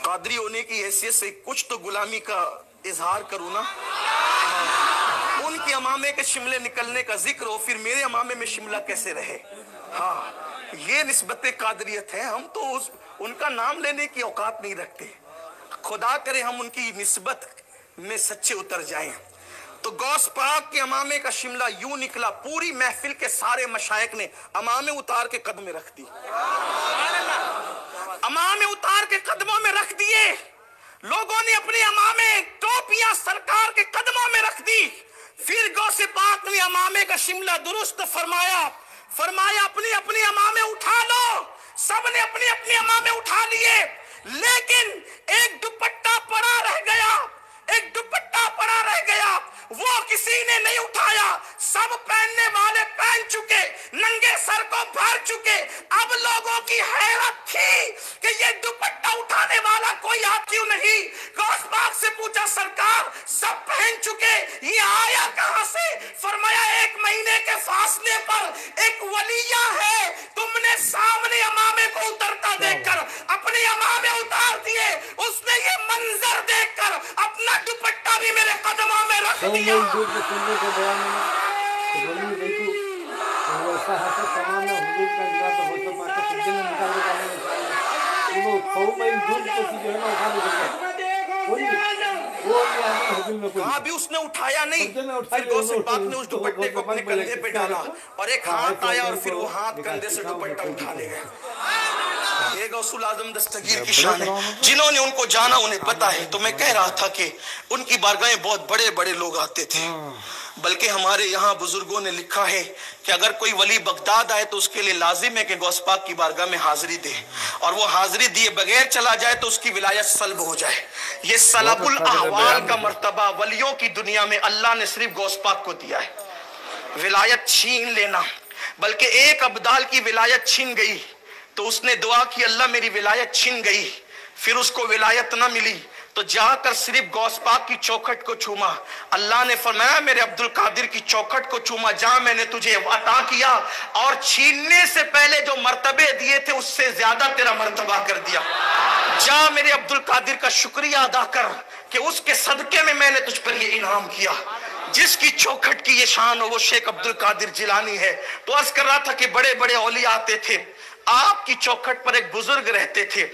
कादरी होने की हैसियत से कुछ तो गुलामी का इजहार करूँ ना। उनके अमामे के शिमले निकलने का जिक्र हो, फिर मेरे अमामे में शिमला कैसे रहे। हाँ, ये निस्बत कादरियत है। हम तो उनका नाम लेने की औकात नहीं रखते। खुदा करे हम उनकी निस्बत में सच्चे उतर जाएं। तो गौस पाक के अमामे का शिमला यूं निकला, पूरी महफिल के सारे मशाइख ने अमामे उतार के कदम में रख दी, अमामे उतार के कदमों में रख दिए। लोगों ने अपने अमामे टोपियां सरकार के कदमों में रख दी। फिर गौसे पाक ने अमामे का शिमला दुरुस्त फरमाया, फरमाया अपने अपने अमामे उठा लो। सबने अपने अपने अमामे उठा लिए, लेकिन एक दुपट्टा पड़ा रह गया, एक दुपट्टा पड़ा रह गया। वो किसी ने नहीं उठाया। सब पहनने वाले पहन चुके, नंगे सर को भर चुके। अब लोगों की हैरत थी कि ये दुपट्टा उठाने वाला कोई आप क्यों नहीं। गौस पाक से पूछा, सरकार सब पहन चुके, ये आया कहां से। फरमाया, 1 महीने के फासले पर एक वलिया है, तुमने सामने अमामे को उतरता देखकर अपने अमामे उतार दिए। उसने ये मंजर देखकर अपना दुपट्टा भी मेरे कदमों में रख दिया। कहा भी उसने उठाया नहीं। फिर गौसे पाक ने उस दुपट्टे को अपने कंधे पे डाला और एक हाथ आया और फिर वो हाथ कंधे से दुपट्टा उठा ले गया। ये गौसुल आजम दस्तगीर की शान है। जिन्होंने उनको जाना उन्हें पता है। तो मैं कह रहा था कि उनकी बारगाहें बहुत बड़े बड़े लोग आते थे। बल्कि हमारे यहाँ बुजुर्गों ने लिखा है कि अगर कोई वली बगदाद आए तो उसके लिए लाजिम है कि गौस पाक की बारगाह में हाजिरी दे, और वो हाजिरी दिए बगैर चला जाए तो उसकी विलायत सल्ब हो जाए। ये सलबुल अहवाल का मर्तबा वलियों की दुनिया में अल्लाह ने सिर्फ गौस पाक को दिया है। विलायत छीन लेना, बल्कि एक अब्दाल की विलायत छीन गई तो उसने दुआ की, अल्लाह मेरी विलायत छीन गई। फिर उसको विलायत ना मिली तो जाकर सिर्फ गौस पाक की चौखट को चूमा। अल्लाह ने फरमाया, मेरे अब्दुल कादिर की चौखट को चूमा, जहां मैंने तुझे अता किया और छीनने से पहले जो मर्तबे दिए थे उससे ज्यादा तेरा मर्तबा कर दिया। जा मेरे अब्दुल कादिर का शुक्रिया अदा कर कि उसके सदके में मैंने तुझ पर ये इनाम किया। जिसकी चौखट की ये शान हो वो शेख अब्दुल कादिर जिलानी है। तो अर्ज कर रहा था कि बड़े बड़े औलिया आते थे, आपकी चौखट पर एक बुजुर्ग रहते थे।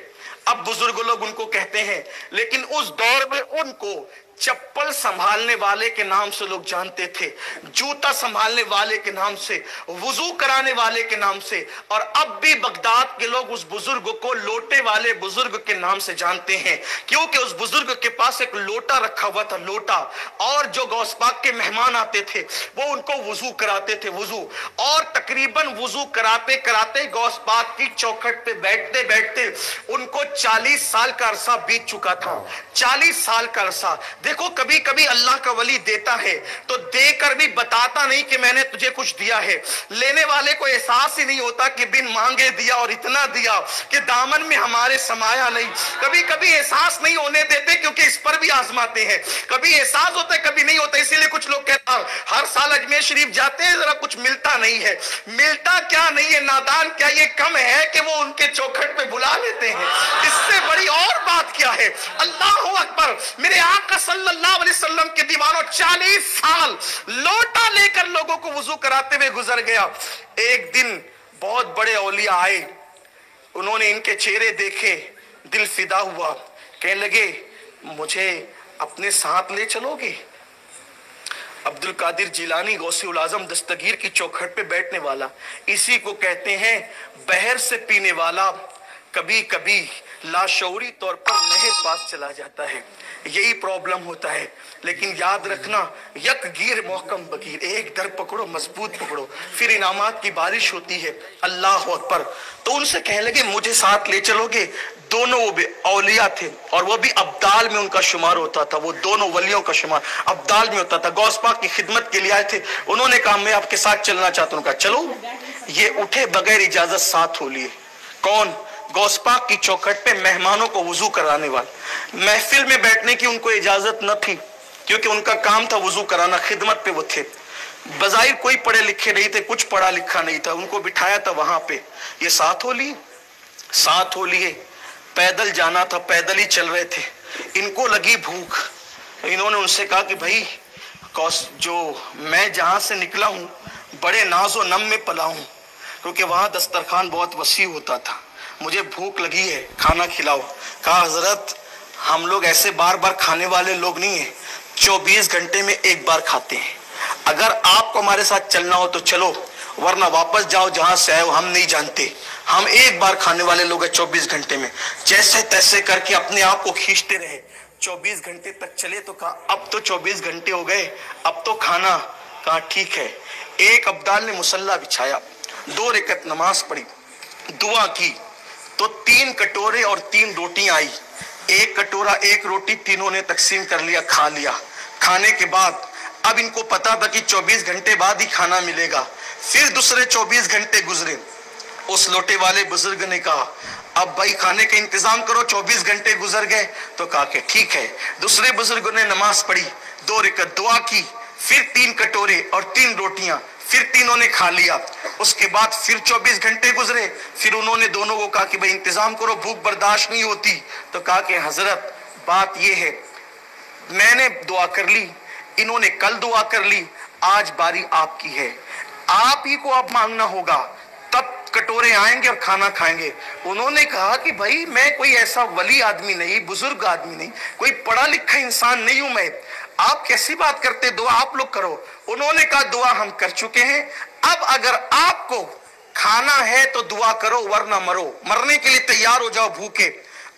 अब बुजुर्ग लोग उनको कहते हैं, लेकिन उस दौर में उनको चप्पल संभालने वाले के नाम से लोग जानते थे, जूता संभालने वाले के नाम से, वुजू कराने वाले के नाम से, और अब भी बगदाद के लोग उस बुजुर्ग को लोटे वाले बुजुर्ग के नाम से जानते हैं, क्योंकि उस बुजुर्ग के पास एक लोटा रखा हुआ था, लोटा। और जो गौस पाक के मेहमान आते थे वो उनको वुजू कराते थे, वुजू। और तकरीबन वुजू कराते कराते गौस पाक की चौखट पे बैठते बैठते उनको 40 साल का अरसा बीत चुका था। 40 साल का अरसा। देखो, कभी कभी अल्लाह का वली देता है तो देकर भी बताता नहीं कि मैंने तुझे कुछ दिया है। लेने वाले को एहसास ही नहीं होता कि बिन मांगे दिया और इतना दिया कि दामन में हमारे समाया नहीं। कभी कभी एहसास नहीं होने देते क्योंकि इस पर भी आजमाते हैं। कभी एहसास होता है, कभी नहीं होता। इसीलिए कुछ लोग कहते हैं हर साल अजमेर शरीफ जाते हैं, जरा कुछ मिलता नहीं है। मिलता क्या नहीं है, नादान क्या ये कम है कि वो उनके चौखट पे बुला लेते हैं। इससे बड़ी और बात क्या है। अल्लाह अकबर। मेरे आका सल्लल्लाहु अलैहि वसल्लम के दीवानों 40 साल लोटा लेकर लोगों को वुजू कराते हुए गुजर गया। एक दिन बहुत बड़े औलिया आए, उन्होंने इनके चेहरे देखे, दिल फिदा हुआ, कहने लगे मुझे अपने साथ ले चलोगे। अब्दुल कादिर जिलानी गौसे आजम दस्तगीर की चौखट पे बैठने वाला, इसी को कहते हैं बहर से पीने वाला कभी कभी लाशऊरी तौर पर नहर पास चला जाता है। यही प्रॉब्लम होता है। लेकिन याद रखना, यक गिर मोहकम बगीर, एक दर पकड़ो मजबूत पकड़ो, फिर इनामात की बारिश होती है। अल्लाह अकबर। तो उनसे कहने लगे मुझे साथ ले चलोगे। दोनों वो औलिया थे और वो भी अब्दाल में उनका शुमार होता था। वो दोनों वलियों का शुमार अब्दाल में होता था। गौस पाक की खिदमत के लिए आए थे। उन्होंने कहा मैं आपके साथ चलना चाहता हूँ। कहा चलो। ये उठे बगैर इजाजत साथ हो लिए। कौन? गौस पाक की चौखट पे मेहमानों को वुजू कराने वाले। महफिल में बैठने की उनको इजाजत न थी क्योंकि उनका काम था वुजू कराना, खिदमत पे वो थे। बजाहिर कोई पढ़े लिखे नहीं थे, कुछ पढ़ा लिखा नहीं था। उनको बिठाया था वहां पे। ये साथ हो लिए, साथ हो लिए। पैदल जाना था, पैदल ही चल रहे थे, इनको लगी भूख। इन्होंने उनसे कहा कि भाई जो मैं जहां से निकला हूं बड़े नाजो नम में पला हूं, क्योंकि वहां दस्तरखान बहुत वसी होता था, मुझे भूख लगी है, खाना खिलाओ। कहा हजरत हम लोग ऐसे बार बार खाने वाले लोग नहीं है, 24 घंटे में एक बार खाते हैं, अगर आपको हमारे साथ चलना हो तो चलो, वरना वापस जाओ जहां से आए हो, हम नहीं जानते, हम एक बार खाने वाले लोग हैं 24 घंटे में। जैसे तैसे करके अपने आप को खींचते रहे, 24 घंटे तक चले तो कहा अब तो 24 घंटे हो गए, अब तो खाना। कहा ठीक है। एक अब्दाल ने मुसल्ला बिछाया, 2 रकात नमाज पढ़ी, दुआ की, तो 3 कटोरे और 3 रोटियां आई, 1 कटोरा 1 रोटी तीनों ने तकसीम कर लिया, खा लिया। खाने के बाद अब इनको पता था कि 24 घंटे बाद ही खाना मिलेगा। फिर दूसरे 24 घंटे गुजरे, उस लोटे वाले बुजुर्ग ने कहा अब भाई खाने का इंतजाम करो, 24 घंटे गुजर गए। तो कहा कि ठीक है। दूसरे बुजुर्गों ने नमाज पढ़ी, 2 रकात दुआ की, फिर 3 कटोरे और 3 रोटियां फिर तीनों ने खा लिया। उसके बाद फिर 24 घंटे गुजरे, फिर उन्होंने दोनों को कहा कि भाई इंतजाम करो, भूख बर्दाश्त नहीं होती। तो कहा कि हजरत बात यह है, मैंने दुआ कर ली, इन्होंने कल दुआ कर ली, आज बारी आपकी है, आप ही को अब मांगना होगा, तब कटोरे आएंगे और खाना खाएंगे। उन्होंने कहा कि भाई मैं कोई ऐसा वली आदमी नहीं, बुजुर्ग आदमी नहीं, कोई पढ़ा लिखा इंसान नहीं हूं मैं, आप कैसी बात करते, दुआ आप लोग करो। उन्होंने कहा दुआ हम कर चुके हैं, अब अगर आपको खाना है तो दुआ करो, वरना मरो, मरने के लिए तैयार हो जाओ भूखे।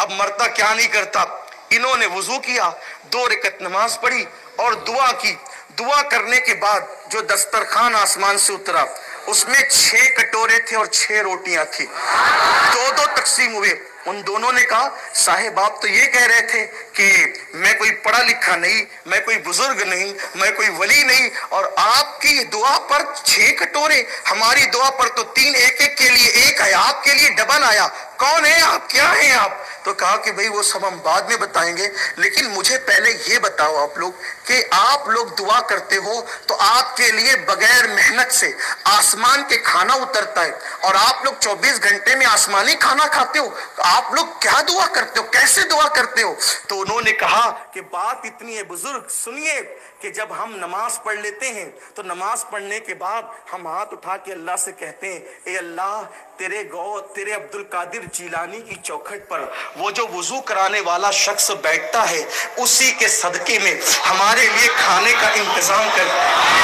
अब मरता क्या नहीं करता। इन्होंने वुजू किया, 2 रकात नमाज पढ़ी और दुआ की। दुआ करने के बाद जो दस्तरखान आसमान से उतरा उसमें 6 कटोरे थे और 6 रोटियां थी, 2-2 तकसीम हुए। उन दोनों ने कहा साहिब आप तो ये कह रहे थे कि मैं कोई पढ़ा लिखा नहीं, मैं कोई बुजुर्ग नहीं, मैं कोई वली नहीं, और आपकी दुआ पर 6 कटोरे, हमारी दुआ पर तो 3, एक के लिए 1 है, आपके लिए डबल आया, कौन है आप, क्या है आप। तो कहा कि भाई वो सब हम बाद में बताएंगे, लेकिन मुझे पहले ये बताओ आप लोग कि आप लोग दुआ करते हो तो आपके लिए बगैर मेहनत से आसमान के खाना उतरता है, और आप लोग 24 घंटे में आसमानी खाना खाते हो, आप लोग क्या दुआ करते हो, कैसे दुआ करते हो। तो उन्होंने कहा कि बात इतनी है बुजुर्ग, सुनिए कि जब हम नमाज पढ़ लेते हैं तो नमाज पढ़ने के बाद हम हाथ उठा के अल्लाह से कहते हैं, ए अल्लाह तेरे अब्दुल कादिर जीलानी की चौखट पर वो जो वुजू कराने वाला शख्स बैठता है, उसी के सदके में हमारे लिए खाने का इंतजाम कर,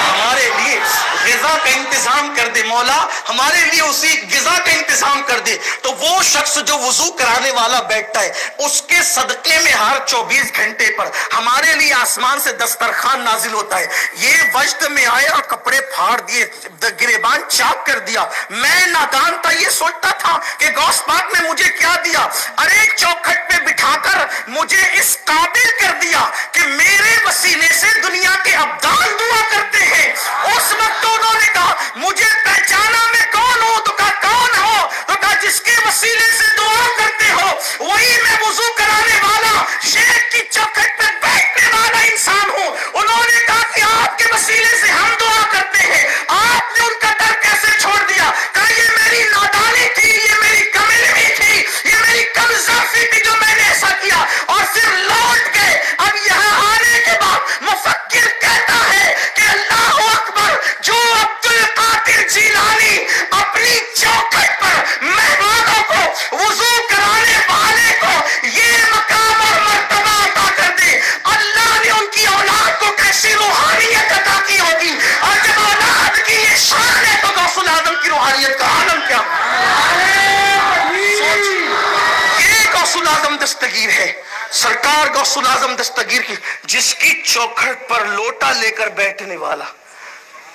हमारे लिए गिज़ा का इंतजाम कर दे मौला, हमारे लिए उसी गिज़ा का इंतजाम कर दे। तो वो शख्स जो वुजू कराने वाला बैठता है, उसके सदके में हर 24 घंटे पर हमारे लिए आसमान से दस्तरखान नाजिल होता है। ये वजद में आया, कपड़े फाड़ दिए, गिरेबान चाक कर दिया। मैं नादान था, ये सोचता था कि गौस पाक ने मुझे क्या दिया, अरे चौखट पे बिठाकर मुझे इस काबिल कर दिया कि मेरे वसीले से दुनिया के अब्दाल दुआ करते हैं। उस वक्त उन्होंने कहा मुझे पहचाना मैं कौन हूं, तो कहा कौन हो, तो कहा जिसके वसीले से दुआ करते हो वही मैं वुजू कराने वाला शेख की चौखट पर बैठने वाला इंसान हूं। उन्होंने कहा कि आपके वसीले से हम दुआ करते हैं, आपने उनका डर कैसे छोड़ दिया। कहा ये मेरी नादानी थी, ये मेरी कमजोरी थी, ये मेरी कमजोरी थी जो मैंने ऐसा किया। और फिर लौट गए। अब यहाँ आने के बाद मुफक्किर कहता है कि अल्लाह अकबर, जो अब्दुल कादिर जीलानी अपनी चौखट पर मेहमानों को वुजू कराने वाले को ये मकाम और मर्तबा अता कर दे, अल्लाह ने उनकी औलाद को कैसी रूहानियत अता की होगी। और जब औलाद की ये शान है तो गौसुल आजम की रूहानियत का आलम क्या। ये गौसुल आजम दस्तगीर है, सरकार गौसुल आजम दस्तगीर की, जिसकी चौखट पर लोटा लेकर बैठने वाला,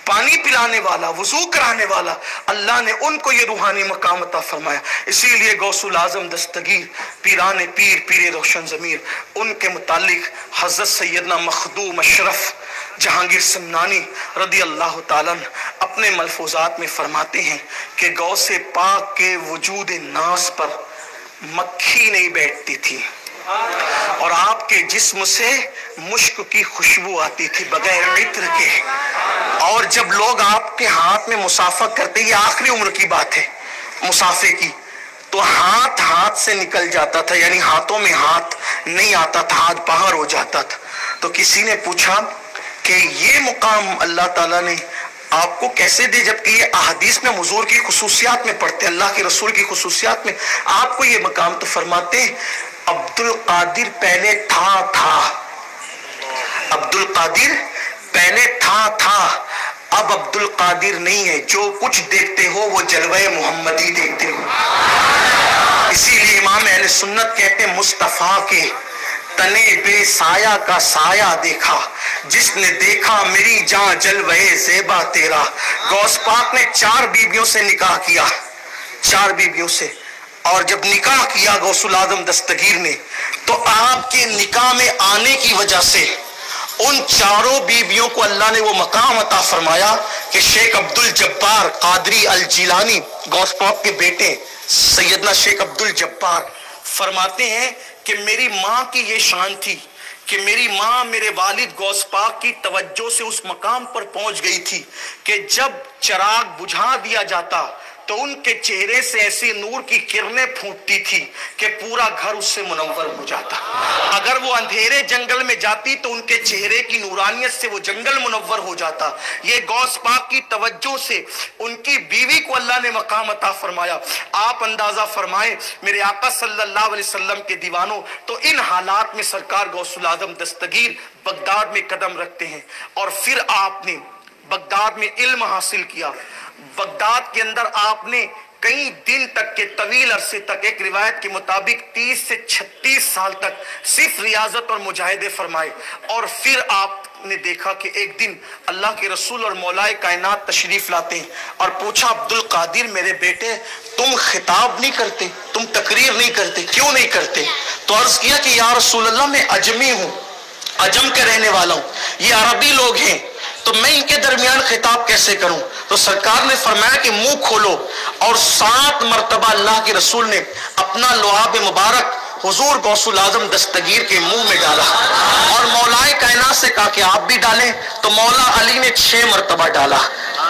पानी पिलाने वाला, वुजू कराने वाला, अल्लाह ने उनको ये रूहानी मकाम अता फरमाया। इसीलिए गौसुल आजम दस्तगीर पीराने पीर पीरे रोशन ज़मीर, उनके मुतालिक हज़रत सैयदना मखदूम अशरफ जहांगीर समनानी रदी अल्लाह ताला अपने मलफूजात में फरमाते हैं कि गौसे पाक के वजूद नास पर मक्खी नहीं बैठती थी और आपके जिस्म से मुश्क की खुशबू आती थी बगैर इत्र के। और जब लोग आपके हाथ में मुसाफा करते, ये आखिरी उम्र की बात है मुसाफे की, تو ہاتھ ہاتھ سے نکل جاتا تھا، یعنی ہاتھوں میں ہاتھ نہیں آتا تھا، ہاتھ باہر ہو جاتا تھا۔ تو کسی نے پوچھا کہ یہ مقام اللہ تعالیٰ نے آپ کو کیسے دے، جبکہ یہ احادیث میں حضور کی خصوصیات میں پڑھتے ہیں، اللہ کے رسول کی خصوصیات میں آپ کو یہ مقام؟ تو فرماتے ہیں عبد القادر پہلے تھا عبد القادر پہلے تھا، اب عبد القادر نہیں ہے، جو کچھ دیکھتے ہو وہ جلوہ محمدی دیکھتے ہو۔ اسی لیے امام اہل سنت کہتے ہیں مصطفیٰ کے تنے بے سایہ کا سایہ دیکھا، جس نے دیکھا میری جان جلوہ زیبا تیرا۔ غوث پاک نے 4 بیویوں سے نکاح کیا، 4 بیویوں سے، اور جب نکاح کیا غوث العظم دستگیر نے، تو آپ کے نکاح میں آنے کی وجہ سے ان 4 بیویوں کو اللہ نے وہ مقام عطا فرمایا کہ شیخ عبد الجبار قادری الجیلانی غوث پاک کے بیٹے سیدنا شیخ عبد الجبار فرماتے ہیں کہ میری ماں کی یہ شان تھی کہ میری ماں میرے والد غوث پاک کی توجہ سے اس مقام پر پہنچ گئی تھی کہ جب چراغ بجھا دیا جاتا تو ان کے چہرے سے ایسی نور کی کرنیں پھوٹتی تھی کہ پورا گھر اس سے منور ہو جاتا۔ اگر وہ اندھیرے جنگل میں جاتی تو ان کے چہرے کی نورانیت سے وہ جنگل منور ہو جاتا۔ یہ غوث پاک کی توجہ سے ان کی بیوی کو اللہ نے مقام عطا فرمایا۔ آپ اندازہ فرمائیں میرے آقا صلی اللہ علیہ وسلم کے دیوانوں، تو ان حالات میں سرکار غوث العظم دستگیر بغداد میں قدم رکھتے ہیں، اور پھر آپ نے بغداد میں علم حاصل کیا۔ بغداد کے اندر آپ نے کئی دن تک کے طویل عرصے تک، ایک روایت کے مطابق 30 سے 36 سال تک صرف ریاضت اور مجاہدے فرمائے، اور پھر آپ نے دیکھا کہ ایک دن اللہ کے رسول اور مولا کائنات تشریف لاتے ہیں، اور پوچھا عبد القادر میرے بیٹے تم خطاب نہیں کرتے، تم تقریر نہیں کرتے، کیوں نہیں کرتے؟ تو عرض کیا کہ یا رسول اللہ میں عجمی ہوں، عجم کے رہنے والا ہوں، یہ عربی لوگ ہیں، تو میں ان کے درمیان خطاب کیسے کروں؟ تو سرکار نے فرمایا کہ منہ کھولو، اور 7 مرتبہ اللہ کے رسول نے اپنا لعاب مبارک حضور غوث العظم دستگیر کے منہ میں ڈالا، اور مولا کائنات سے کہا کہ آپ بھی ڈالیں، تو مولا علی نے 6 مرتبہ ڈالا۔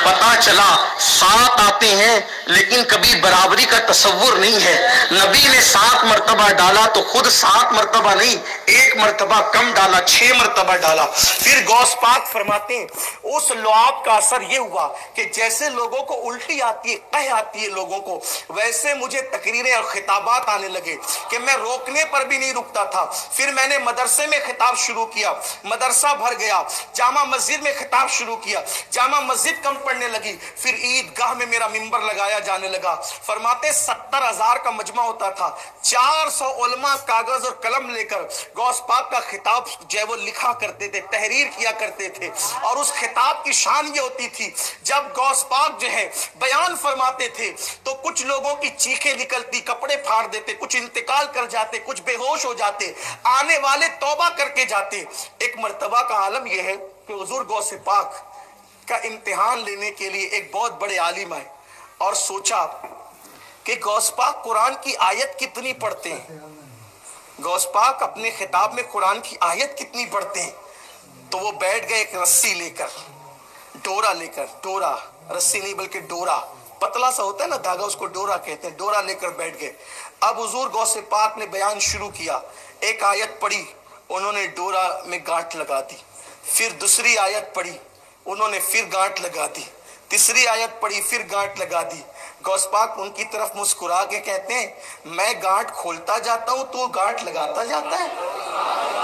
پتا چلا 7 آتے ہیں لیکن کبھی برابری کا تصور نہیں ہے۔ نبی نے 7 مرتبہ ڈالا تو خود 7 مرتبہ نہیں، 1 مرتبہ کم ڈالا، 6 مرتبہ ڈالا۔ پھر غوث پاک فرماتے ہیں اس لعاب کا اثر یہ ہوا کہ جیسے لوگوں کو الٹی آتی ہے، قح آتی ہے لوگوں کو، ویسے مجھے تقریریں اور خطابات آنے لگے کہ میں روکنے پر بھی نہیں رکتا تھا۔ پھر میں نے مدرسے میں خطاب شروع کیا، مدرسہ بھر گیا، جامع مسجد میں خطاب شروع کیا، جامع مسجد کم پڑنے لگی، پھر عیدگاہ میں میرا منبر لگایا جانے لگا۔ فرماتے 70,000 کا مجمع ہوتا تھا، 400 علماء کاغذ اور قلم لے کر غوث پاک کا خطاب جو ہے وہ لکھا کرتے تھے، تحریر کیا کرتے تھے، اور اس خطاب کی شان یہ ہوتی تھی جب غوث پاک جو ہے بیان فرماتے تھے تو کچھ لوگوں کی چیخیں نکلتی، کپڑے پھاڑ دیتے، کچھ انتقال کر جاتے، کچھ بے ہوش ہو جاتے، آنے والے توبہ کر کے جاتے۔ ایک مرتبہ کا عالم یہ ہے کہ حضور غوث پاک کا امتحان لینے کے لیے ایک بہت بڑے عالم آئے اور سوچا کہ غوث پاک قرآن کی آیت کتنی پڑھتے ہیں، غوث پاک اپنے خطاب میں قرآن کی آیت کتنی پڑھتے ہیں۔ تو وہ بیٹھ گئے ایک رسی لے کر، ڈورا لے کر، ڈورا رسی نہیں بلکہ ڈورا، پتلا سا ہوتا ہے نا دھاگا، اس کو ڈورا کہتے ہیں، ڈورا لے کر بیٹھ گئے۔ اب حضور غوث پاک نے بیان شروع کیا، ایک آیت پڑھی، انہوں نے ڈورا میں گانٹھ لگا دی، پھر دوسری آیت پڑھی، انہوں نے پھر گانٹھ لگا دی، تیسری آیت پڑھی، پھر گانٹھ لگا دی۔ غوث پاک ان کی طرف مسکرا کے کہتے ہیں میں گانٹھ کھولتا جاتا ہوں تو گانٹھ لگاتا جاتا ہے،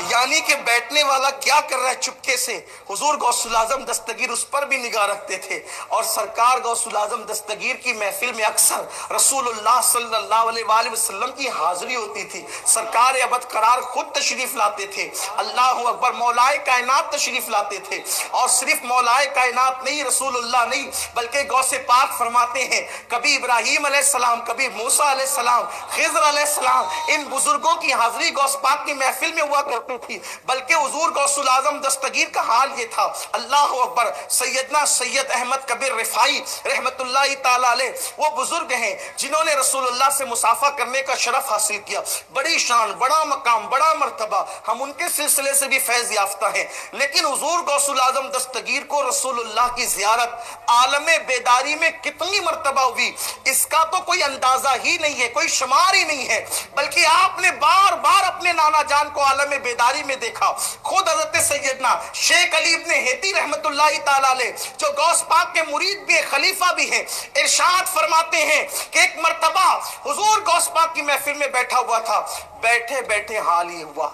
یعنی کہ بیٹھنے والا کیا کر رہا ہے چپکے سے۔ حضور غوث العظم دستگیر اس پر بھی نگاہ رکھتے تھے، اور سرکار غوث العظم دستگیر کی محفل میں اکثر رسول اللہ صلی اللہ علیہ وآلہ وسلم کی حاضری ہوتی تھی۔ سرکار ابد قرار خود تشریف لاتے تھے، اللہ اکبر، مولا کائنات تشریف لاتے تھے، اور صرف مولا کائنات نہیں، رسول اللہ نہیں، بلکہ غوث پاک فرماتے ہیں کبھی ابراہیم علیہ السلام، کبھی موسیٰ علیہ السلام، خضر علیہ السلام، ان بزرگوں کی حاضری غوث پاک کی محفل میں ہوا کرتی تھی، بلکہ حضور غوث اعظم دستگیر کا حال یہ تھا. اللہ اکبر. سیدنا سید احمد کبیر رفاعی رحمت اللہ تعالی علیہ وہ بزرگ ہیں جنہوں نے رسول اللہ سے مصافحہ کرنے کا شرف حاصل کیا. بڑی شان، بڑا مقام، بڑا مرتبہ، ہم ان کے سلسلے سے بھی فیض یافتہ ہیں. لیکن حضور غوث اعظم دستگیر کو رسول اللہ کی زیارت عالم بیداری میں کتنی مرتبہ ہوئی اس کا تو کوئی اندازہ ہی نہیں ہے، کوئی شمار ہی نہیں ہے. بلکہ آپ نے بار بار اپنے نانا جان کو عالم بیداری میں دیکھا. خود حضرت سیدنا شیخ علی ابن ہیتی رحمت اللہ تعالی علیہ جو غوث پاک کے مرید بھی ہیں، خلیفہ بھی ہیں، ارشاد فرماتے ہیں کہ ایک مرتبہ حضور غوث پاک کی محفل میں بیٹھا ہوا تھا. بیٹھے بیٹھے حال یہ ہوا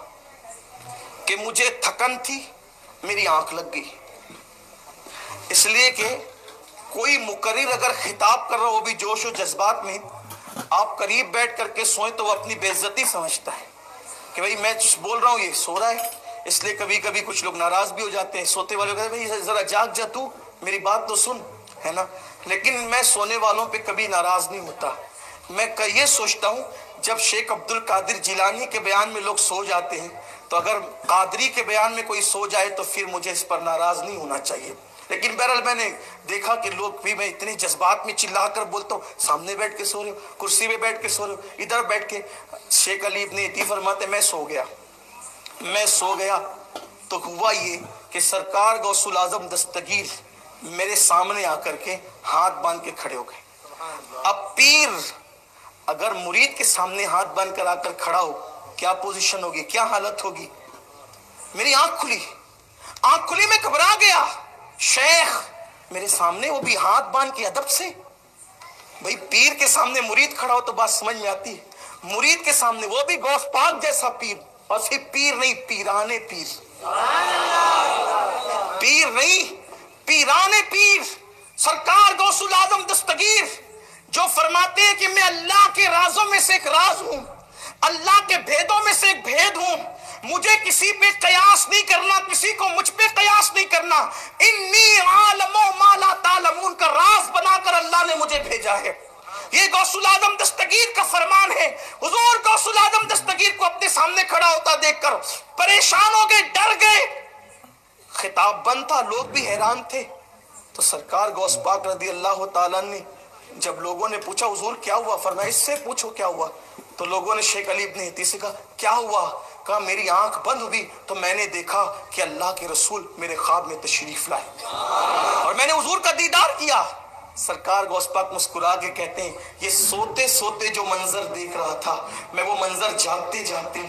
کہ مجھے تھکن تھی، میری آنکھ لگ گئی. اس لیے کہ کوئی مقرر اگر خطاب کر رہا ہو بھی جوش و جذبات میں، آپ قریب بیٹھ کر کے سوئیں تو وہ اپنی بے عزتی سمجھتا ہے کہ بھئی میں بول رہا ہوں یہ سو رہا ہے. اس لیے کبھی کبھی کچھ لوگ ناراض بھی ہو جاتے ہیں. سوتے والے کہتے ہیں بھئی ذرا جاگ جا، تو میری بات تو سن، ہے نا. لیکن میں سونے والوں پہ کبھی ناراض نہیں ہوتا. میں یہ سوچتا ہوں جب شیخ عبد القادر جیلانی کے بیان میں لوگ سو جاتے ہیں تو اگر قادری کے بیان میں کوئی سو جائے تو پھر مجھے اس پر ناراض نہیں ہونا چاہیے. لیکن بہرحال میں نے دیکھا کہ لوگ بھی، میں اتنے جذبات میں چلا کر بولتا ہوں، سامنے بیٹھ کے سو رہے ہو، کرسی پہ بیٹھ کے سو رہے ہو، ادھر بیٹھ کے. شیخ علی ابن ہیتی فرماتے میں سو گیا تو ہوا یہ کہ سرکار غوث اعظم دستگیر میرے سامنے آ کر کے ہاتھ باندھ کے کھڑے ہو گئے. اب پیر اگر مرید کے سامنے ہاتھ باندھ کر آ کر کھڑا ہو کیا پوزیشن ہوگی، کیا حالت ہوگی. میری آنکھ کھلی، میں گھبرا گیا. شیخ میرے سامنے، وہ بھی ہاتھ باندھ کے ادب سے. بھئی پیر کے سامنے مرید کھڑا ہو تو بات سمجھ میں آتی ہے. مرید کے سامنے وہ بھی غوث پاک جیسا پیر، اور صرف پیر نہیں، پیرانے پیر. پیر نہیں، پیرانے پیر. سرکار غوث اعظم دستگیر جو فرماتے ہیں کہ میں اللہ کے رازوں میں سے ایک راز ہوں، اللہ کے بھیدوں میں سے ایک بھید ہوں. مجھے کسی پہ قیاس نہیں کرنا، کسی کو مجھ پہ قیاس نہیں کرنا. انی عالم ما لا تعلمون کا راز بنا کر اللہ نے مجھے بھیجا ہے. یہ غوث اعظم دستگیر کا فرمان ہے. حضور غوث اعظم دستگیر کو اپنے سامنے کھڑا ہوتا دیکھ کر پریشان ہو گئے، ڈر گئے. خطاب بند تھا، لوگ بھی حیران تھے. تو سرکار غوث پاک رضی اللہ تعالیٰ نے جب لوگوں نے پوچھا حضور کیا ہوا، فرمایا اس سے پوچھو کیا ہوا. تو لوگوں نے شیخ علی ابن ہیتی سے کہا کیا ہوا. کہا میری آنکھ بند ہوئی تو میں نے دیکھا کہ اللہ کے رسول میرے خواب میں تشریف لائے اور میں نے حضور کا دیدار کیا. سرکار غوث پاک مسکرا کے کہتے ہیں یہ سوتے سوتے جو منظر دیکھ رہا تھا میں وہ منظر جاگتے جاگتے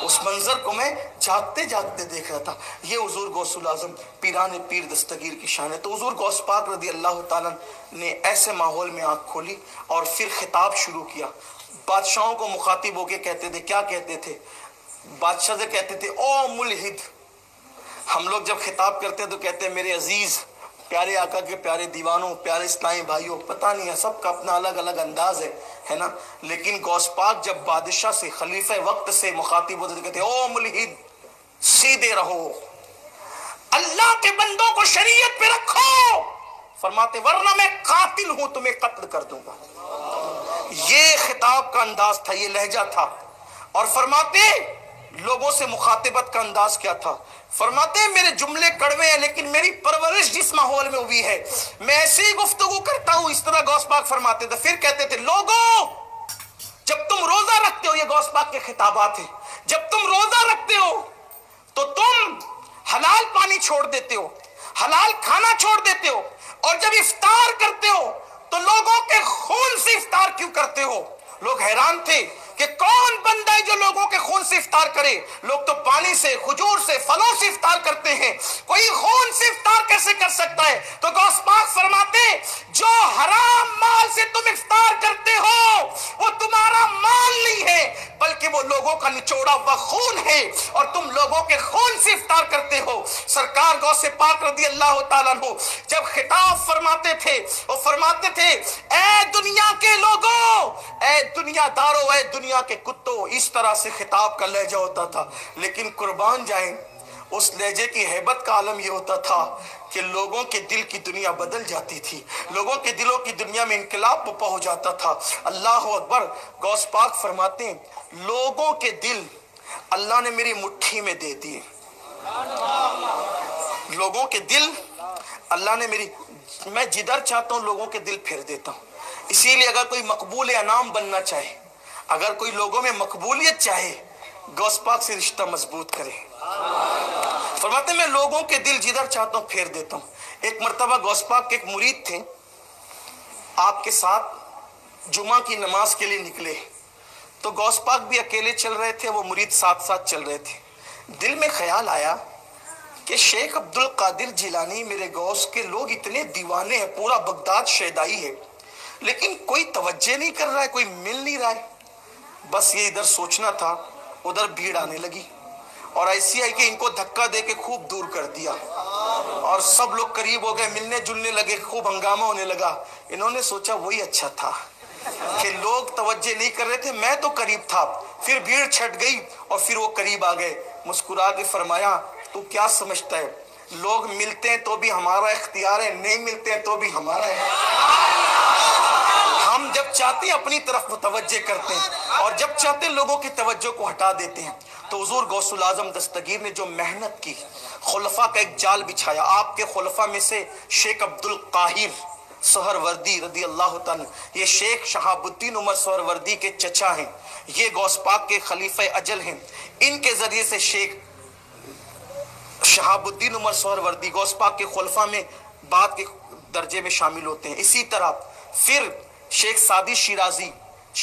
اس منظر کو میں جاگتے جاگتے دیکھ رہا تھا. یہ حضور غوث اعظم پیران پیر دستگیر کی شان ہے. تو حضور غوث پاک رضی اللہ تعالیٰ نے ایسے ماحول میں آنکھ کھولی اور پھر خطاب شروع کیا. بادشاہوں کو مخاطب ہو کے کہتے تھے، کیا کہتے تھے؟ بادشاہ سے کہتے تھے او ملحد. ہم لوگ جب خطاب کرتے ہیں تو کہتے ہیں میرے عزیز پیارے آقا کے پیارے دیوانوں، پیارے اسلامی بھائیوں. پتہ نہیں ہے، سب کا اپنا الگ الگ انداز ہے نا. لیکن غوث پاک جب بادشاہ سے، خلیفہ وقت سے مخاطب ہوتے کہتے او ملحد سیدھے رہو، اللہ کے بندوں کو شریعت پہ رکھو. فرماتے ورنہ میں قاتل ہوں، تمہیں قتل کر دوں گا. یہ خطاب کا انداز تھا، یہ لہجہ تھا. اور فرماتے لوگوں سے مخاطبت کا انداز کیا تھا. فرماتے ہیں میرے جملے کڑوے ہیں لیکن میری پرورش جس ماحول میں ہوئی ہے میں ایسی ہی گفتگو کرتا ہوں. اس طرح غوث پاک فرماتے تھے. پھر کہتے تھے لوگوں جب تم روزہ رکھتے ہو، یہ غوث پاک کے خطابات ہیں، جب تم روزہ رکھتے ہو تو تم حلال پانی چھوڑ دیتے ہو، حلال کھانا چھوڑ دیتے ہو، اور جب افطار کرتے ہو تو لوگوں کے خون سے افطار کیوں کرتے ہو. لوگ حیران تھے کہ کون بندہ ہے جو لوگوں کے خون سے افطار کرے. لوگ تو پانی سے، کھجور سے، پھلوں سے افطار کرتے ہیں، کوئی خون سے افطار کیسے کر سکتا ہے؟ تو غوث پاک فرماتے جو حرام مال سے تم افطار کرتے ہو وہ تمہارا مال نہیں ہے بلکہ وہ لوگوں کا نچوڑا ہوا خون ہے، اور تم لوگوں کے خون سے افطار کرتے ہو. سرکار غوث پاک رضی اللہ تعالیٰ عنہ جب خطاب فرماتے تھے وہ فرماتے تھے اے دنیا کے لوگوں، اے دنیا دارو، اے دنیا کے کتوں. اس طرح سے خطاب کا لہجہ ہوتا تھا. لیکن قربان جائیں اس لہجے کی ہیبت کا عالم یہ ہوتا تھا کہ لوگوں کے دل کی دنیا بدل جاتی تھی، لوگوں کے دلوں کی دنیا میں انقلاب پپا ہو جاتا تھا۔ اللہ اکبر۔ غوث پاک فرماتے ہیں لوگوں کے دل اللہ نے میری مٹھی میں دے دیے، لوگوں کے دل اللہ نے میں جدھر چاہتا ہوں لوگوں کے دل پھیر دیتا ہوں۔ اسی لیے اگر کوئی مقبول انعام بننا چاہے، اگر کوئی لوگوں میں مقبولیت چاہے، غوث پاک سے رشتہ مضبوط کرے۔ فرماتے ہیں میں لوگوں کے دل جدھر چاہتا ہوں پھیر دیتا ہوں۔ ایک مرتبہ غوث پاک کے ایک مرید تھے، آپ کے ساتھ جمعہ کی نماز کے لیے نکلے تو غوث پاک بھی اکیلے چل رہے تھے، وہ مرید ساتھ ساتھ چل رہے تھے۔ دل میں خیال آیا کہ شیخ عبد القادر جیلانی میرے غوث کے لوگ اتنے دیوانے ہیں، پورا بغداد شیدائی ہے، لیکن کوئی توجہ نہیں کر رہا ہے، کوئی مل نہیں رہا ہے۔ بس یہ ادھر سوچنا تھا، ادھر بھیڑ آنے لگی اور ایسی آئی کہ ان کو دھکا دے کے خوب دور کر دیا اور سب لوگ قریب ہو گئے، ملنے جلنے لگے، خوب ہنگامہ ہونے لگا۔ انہوں نے سوچا وہی اچھا تھا کہ لوگ توجہ نہیں کر رہے تھے، میں تو قریب تھا۔ پھر بھیڑ چھٹ گئی اور پھر وہ قریب آ گئے۔ مسکرا کے فرمایا تو کیا سمجھتا ہے لوگ ملتے ہیں تو بھی ہمارا اختیار ہے، نہیں ملتے ہیں تو بھی ہمارا ہے۔ ہم جب چاہتے ہیں اپنی طرف متوجہ کرتے ہیں اور جب چاہتے ہیں لوگوں کی توجہ کو ہٹا دیتے ہیں۔ تو حضور غوث الاعظم دستگیر نے جو محنت کی، خلفاء کا ایک جال بچھایا۔ آپ کے خلفاء میں سے شیخ عبد القاہر سہروردی رضی اللہ تعالیٰ، یہ شیخ شہاب الدین عمر سہروردی کے چچا ہیں، یہ غوث پاک کے خلیفہ اجل ہیں۔ ان کے ذریعے سے شیخ شہاب الدین عمر سہروردی غوث پاک کے خلفاء میں بعد کے درجے میں شامل ہوتے ہیں۔ اسی طرح پھر شیخ سعدی شیرازی،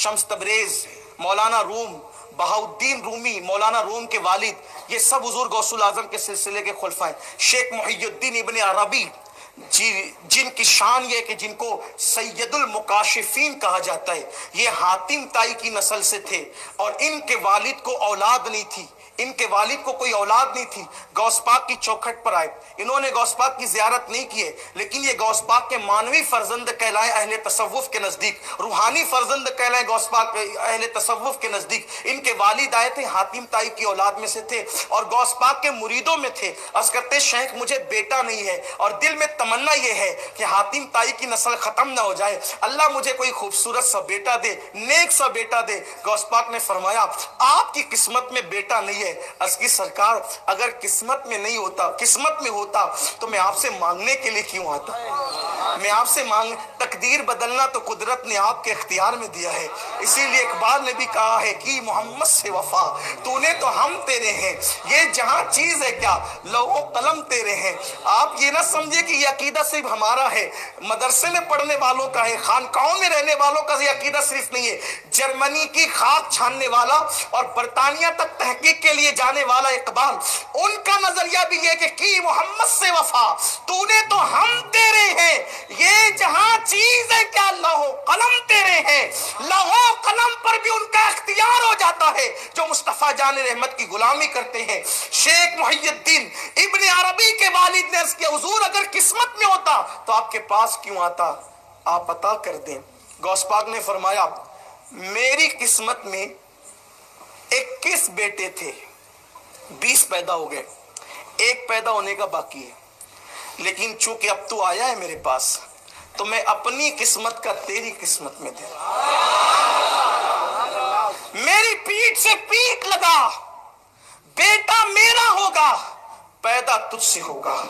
شمس تبریز، مولانا روم، بہاؤالدین رومی، مولانا روم کے والد، یہ سب حضور غوث الاعظم کے سلسلے کے خلفاء ہیں۔ شیخ محی الدین ابن عربی جن کی شان یہ کہ جن کو سید المکاشفین کہا جاتا ہے، یہ حاتم طائی کی نسل سے تھے اور ان کے والد کو اولاد نہیں تھی، ان کے والد کو کوئی اولاد نہیں تھی۔ غوث پاک کی چوکھٹ پر آئے، انہوں نے غوث پاک کی زیارت نہیں کی ہے، لیکن یہ غوث پاک کے مانوی فرزند کہلائے اہل تصوف کے نزدیک، روحانی فرزند کہلائے غوث پاک اہل تصوف کے نزدیک۔ ان کے والد آئے تھے، حاتم طائی کی اولاد میں سے تھے اور غوث پاک کے مریدوں میں تھے۔ عرض کرتے شیخ مجھے بیٹا نہیں ہے اور دل میں تمنا یہ ہے کہ حاتم طائی کی نسل ختم نہ ہو جائے، اللہ مجھے کوئی خوبصورت سا بیٹا دے، نیک سا بیٹا دے۔ غوث پاک نے فرمایا آپ کی قسمت میں بیٹا نہیں ہے۔ عرض کی سرکار اگر قسمت میں نہیں ہوتا، قسمت میں ہوتا تو میں آپ سے مانگنے کے لیے کیوں آتا؟ میں آپ سے تقدیر بدلنا تو قدرت نے آپ کے اختیار میں دیا ہے۔ اسی لیے اقبال نے بھی کہا ہے کہ محمد سے وفا تو نے تو ہم تیرے ہیں، یہ جہاں چیز ہے کیا لوح و قلم تیرے ہیں۔ آپ یہ نہ سمجھے کہ یہ عقیدہ صرف ہمارا ہے، مدرسے میں پڑھنے والوں کا ہے، خانقاہوں میں رہنے والوں کا یہ عقیدہ صرف نہیں ہے۔ جرمنی کی خاک چھاننے والا اور برطانیہ تک تحقیق کے لیے جانے والا اقبال، ان کا نظریہ بھی یہ کہ محمد سے وفا تو نے تو ہم تیرے ہیں، یہ جہاں چیز ہے کیا لوح و قلم تیرے ہیں۔ لوح و قلم پر بھی ان کا اختیار ہو جاتا ہے جو مصطفیٰ جان رحمت کی غلامی کرتے ہیں۔ شیخ محی الدین ابن عربی کے والد نے عرض کیا حضور اگر قسمت میں ہوتا تو آپ کے پاس کیوں آتا، آپ عطا کر دیں۔ غوث پاک نے فرمایا میری قسمت میں 21 بیٹے تھے، 20 پیدا ہو گئے، ایک پیدا ہونے کا باقی ہے، لیکن چونکہ اب تو آیا ہے میرے پاس تو میں اپنی قسمت کا تیری قسمت میں دے، میری پیٹھ سے پیٹھ لگا، بیٹا میرا ہوگا، پیدا تجھ سے ہوگا،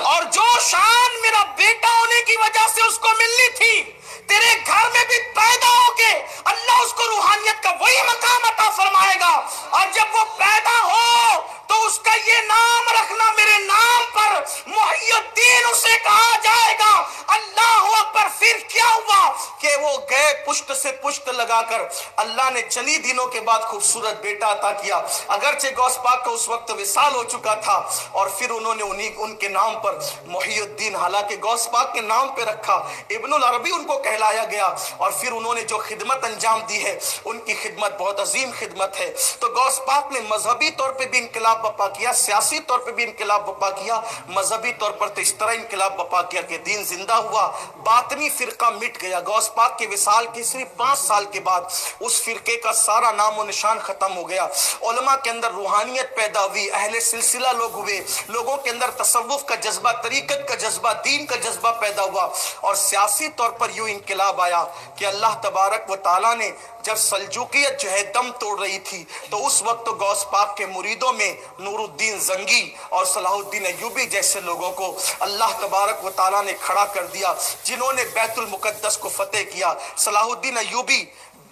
اور جو شان میرا بیٹا ہونے کی وجہ سے اس کو ملنی تھی تیرے گھر میں بھی پیدا ہو کے اللہ اس کو روحانیت کا وہی مقام عطا فرمائے گا، اور جب وہ پیدا ہو تو اس کا یہ نام رکھنا میرے نام پر محی الدین اسے کہا جائے گا۔ اللہ اکبر۔ پھر کیا ہوا کہ وہ گئے پشت سے پشت لگا کر اللہ نے چند دنوں کے بعد خوبصورت بیٹا عطا کیا، اگرچہ غوث پاک کا اس وقت وصال ہو چکا تھا، اور پھر انہوں نے ان کے نام پر محی الدین حالانکہ غوث پاک کے نام پہ رکھا، ابن العربی ان کو کہلایا گیا، اور پھر انہوں نے جو خدمت انجام دی ہے ان کی خدمت بہت عظیم خدمت ہے۔ تو غوث پاک نے مذہبی طور پہ بھی انقلاب بپا کیا، سیاسی طور پہ بھی انقلاب بپا کیا، مذہبی طور پر تو اس طرح انقلاب بپا کیا کہ دین زندہ ہوا، باطنی فرقہ مٹ گیا۔ غوث पाक के विसाल के सिर्फ 5 साल के बाद उस फिरके का सारा नामो निशान खत्म हो गया। उलमा के अंदर रूहानियत पैदा हुई, अहले सिलसिला लोग हुए, लोगों के अंदर तसव्वुफ का जज्बा, तरीकत का जज्बा, दीन का जज्बा पैदा हुआ और सियासी तौर पर यूं इनकलाब आया कि अल्लाह तबारक व ताला ने जब सल्जूकियत जो है दम तोड़ रही थी तो उस वक्त तो गौस पाक के मुरीदों में नूरुद्दीन जंगी और सलाहुद्दीन अय्यूबी जैसे लोगों को अल्लाह तबारक व ताला ने खड़ा कर दिया, जिन्होंने बैतुल मुकद्दस को फतेह किया। सलाहुद्दीन अय्यूबी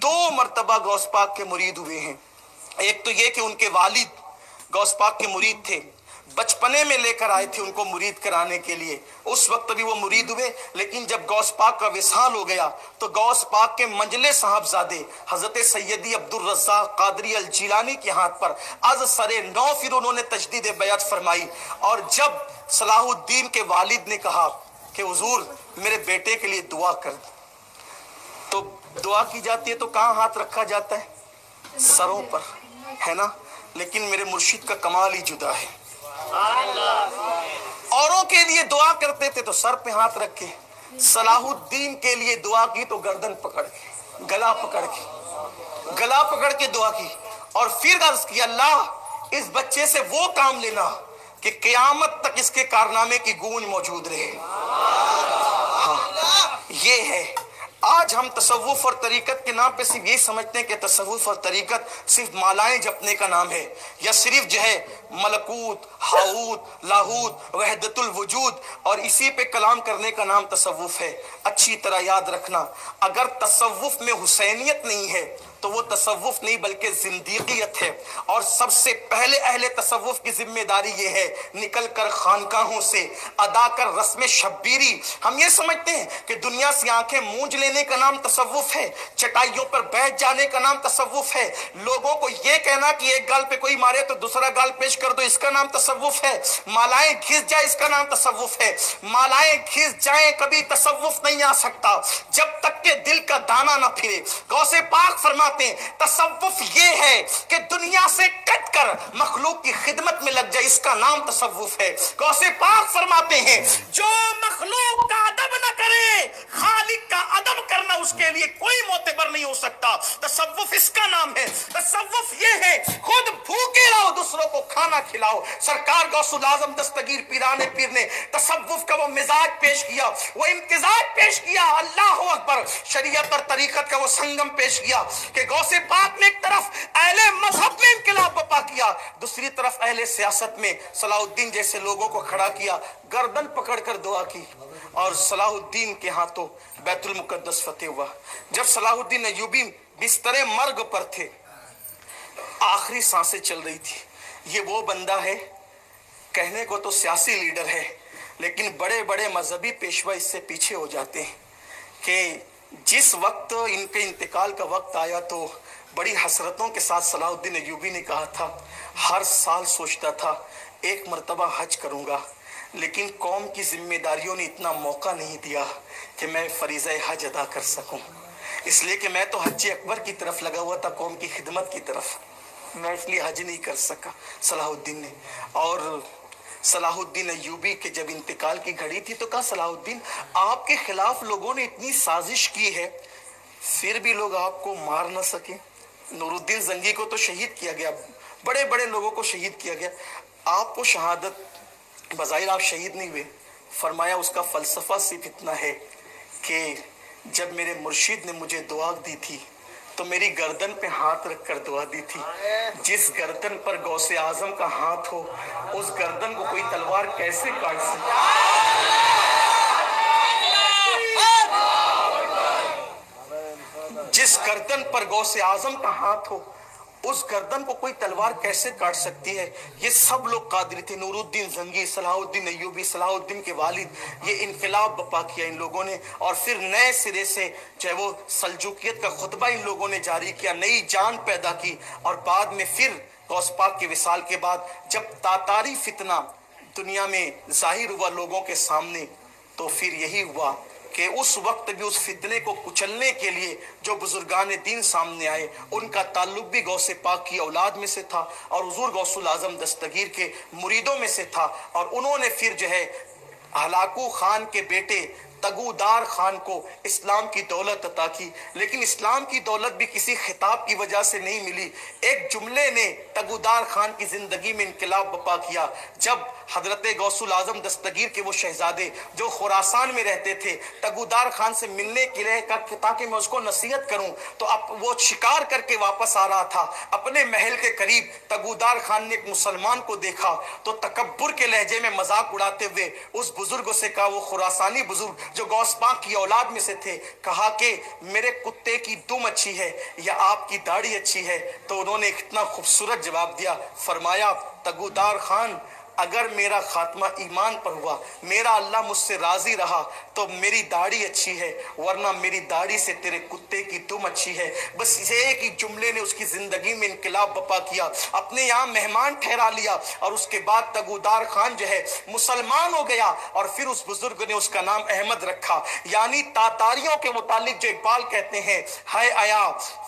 2 मरतबा गौस पाक के मुरीद हुए हैं। एक तो ये कि उनके वालिद गौस पाक के मुरीद थे, बचपने में लेकर आए थे उनको मुरीद कराने के लिए, उस वक्त भी वो मुरीद हुए। लेकिन जब गौस पाक का विसाल हो गया तो गौस पाक के मंजले साहबजादे हजरत सैयदी अब्दुल रज़्ज़ाक़ क़ादरी अल जिलानी के हाथ पर आज सरे 9 फिर उन्होंने तजदीद बैअत फरमाई। और जब सलाहुद्दीन के वालिद ने कहा कि हुजूर मेरे बेटे के लिए दुआ कर, तो दुआ की जाती है तो कहाँ हाथ रखा जाता है? सरों पर, है ना। लेकिन मेरे मुर्शिद का कमाल ही जुदा है। औरों के लिए दुआ करते थे तो सर पे हाथ रख के, सलाहुद्दीन के लिए दुआ की तो गर्दन पकड़ के, गला पकड़ के दुआ की और फिर अर्ज किया अल्लाह इस बच्चे से वो काम लेना कि क़यामत तक इसके कारनामे की गूंज मौजूद रहे। हाँ, ये है। आज हम तसव्वुफ और तरीकत के नाम पे सिर्फ ये समझते हैं कि तसव्वुफ और तरीकत सिर्फ मालाएं जपने का नाम है, या सिर्फ जो है मलकूत, हाऊत, लाहूत, वहदतुल वजूद और इसी पे कलाम करने का नाम तसव्वुफ है। अच्छी तरह याद रखना, अगर तसव्वुफ में हुसैनियत नहीं है तो वो तसव्वुफ नहीं बल्कि जिंदीकियत है। और सबसे पहले अहले तसव्वुफ की जिम्मेदारी ये है निकल कर खानकाहों से अदा कर रस्म शब्बीरी। हम ये समझते हैं कि दुनिया से आंखें मूंज लेने का नाम तसव्वुफ है, चटाइयों पर बैठ जाने का नाम तसव्वुफ है, लोगों को ये कहना कि एक गाल पे कोई मारे तो दूसरा गाल पेश कर दो इसका नाम तसव्वुफ है, मालाएं घिस जाए इसका नाम तसव्वुफ है। मालाएं घिस जाए कभी तसव्वुफ नहीं आ सकता जब तक के दिल का दाना ना फिरे। गौसे पाक फरमा तसव्वुफ ये है कि दुनिया से कटकर मखलूक की खिदमत में लग जाए, इसका नाम तसव्वुफ है। गौसे पाक फरमाते हैं जो मखलूक का अदब न करे खालिक का अदब करना उसके लिए कोई मोतबर नहीं हो सकता। तसव्वुफ इसका नाम है। तसव्वुफ ये है खुद भूखे रहो दूसरों को खाना खिलाओ। सरकार गौसुल आजम दस्तगीर पीराने पीर ने तसव्वुफ का वो मिजाज पेश किया, वो इम्तिजाज पेश किया, अल्लाह अकबर, शरीयत और तरीकत का वो संगम पेश किया कि गौसे पाक ने एक तरफ अहले मजहब में इनकलाब बपा किया, दूसरी तरफ अहले सियासत में सलाहुद्दीन जैसे लोगों को खड़ा किया, गर्दन पकड़कर दुआ की और सलाहुद्दीन के हाथों बैतुल मुकद्दस फतेह हुआ। जब सलाहुद्दीन अय्यूबी बिस्तरे मर्ग पर थे, आखिरी सांसें चल रही थी, ये वो बंदा है, कहने को तो सियासी लीडर है लेकिन बड़े बड़े मजहबी पेशवा इससे पीछे हो जाते हैं कि जिस वक्त इनके इंतकाल का वक्त आया तो बड़ी हसरतों के साथ सलाहुद्दीन अय्यूबी ने कहा था, हर साल सोचता था एक मर्तबा हज करूंगा, लेकिन कौम की जिम्मेदारियों ने इतना मौका नहीं दिया कि मैं फरीज़ा हज अदा कर सकूं, इसलिए कि मैं तो हज अकबर की तरफ लगा हुआ था, कौम की खिदमत की तरफ, मैं इसलिए हज नहीं कर सका सलाहुद्दीन ने। और सलाहुद्दीन अय्यूबी के जब इंतकाल की घड़ी थी तो कहा सलाहुद्दीन आपके खिलाफ लोगों ने इतनी साजिश की है फिर भी लोग आपको मार न सके। नूरुद्दीन जंगी को तो शहीद किया गया, बड़े बड़े लोगों को शहीद किया गया, आपको शहादत बज़ाहिर आप शहीद नहीं हुए। फरमाया उसका फलसफा सिर्फ इतना है कि जब मेरे मुर्शिद ने मुझे दुआ दी थी तो मेरी गर्दन पे हाथ रखकर दुआ दी थी, जिस गर्दन पर गौसे आजम का हाथ हो उस गर्दन को कोई तलवार कैसे काट सकता। जिस गर्दन पर गौसे आजम का हाथ हो उस गर्दन को कोई तलवार कैसे काट सकती है। ये सब लोग कादरी थे, नूरुद्दीन जंगी, सलाहुद्दीन अय्यूबी, सलाहुद्दीन के वालिद, ये इनकलाब बपा किया इन लोगों ने और फिर नए सिरे से चाहे वो सल्जूकियत का खुतबा इन लोगों ने जारी किया, नई जान पैदा की। और बाद में फिर गौस पाक के विसाल के बाद जब तातारी फितना दुनिया में जाहिर हुआ लोगों के सामने, तो फिर यही हुआ कि उस वक्त भी उस फितने को कुचलने के लिए जो बुजुर्गान दीन सामने आए उनका ताल्लुक भी गौसे पाक की औलाद में से था और हुजूर गौसुल आजम दस्तगीर के मुरीदों में से था। और उन्होंने फिर जो है हलाकू खान के बेटे تگودار خان کو اسلام کی دولت عطا کی، لیکن اسلام کی دولت بھی کسی خطاب کی وجہ سے نہیں ملی۔ ایک جملے نے تگودار خان کی زندگی میں انقلاب برپا کیا۔ جب حضرت غوث الاعظم دستگیر کے وہ شہزادے جو خراسان میں رہتے تھے تگودار خان سے ملنے کے لیے تاکہ میں اس کو نصیحت کروں، تو اب وہ شکار کر کے واپس آ رہا تھا، اپنے محل کے قریب تگودار خان نے ایک مسلمان کو دیکھا تو تکبر کے لہجے میں مذاق اڑاتے ہوئے اس بزرگ سے کہا، وہ خراسانی بزرگ جو غوث پاک کی اولاد میں سے تھے، کہا کہ میرے کتے کی دم اچھی ہے یا آپ کی داڑھی اچھی ہے؟ تو انہوں نے اتنا خوبصورت جواب دیا، فرمایا تگودار خان اگر میرا خاتمہ ایمان پر ہوا، میرا اللہ مجھ سے راضی رہا تو میری داڑھی اچھی ہے، ورنہ میری داڑھی سے تیرے کتے کی دم اچھی ہے۔ بس ایک ہی جملے نے اس کی زندگی میں انقلاب برپا کیا، اپنے یہاں مہمان ٹھہرا لیا، اور اس کے بعد تگودار خان جو ہے مسلمان ہو گیا، اور پھر اس بزرگ نے اس کا نام احمد رکھا۔ یعنی تاتاریوں کے متعلق جو اقبال کہتے ہیں، ہے آیا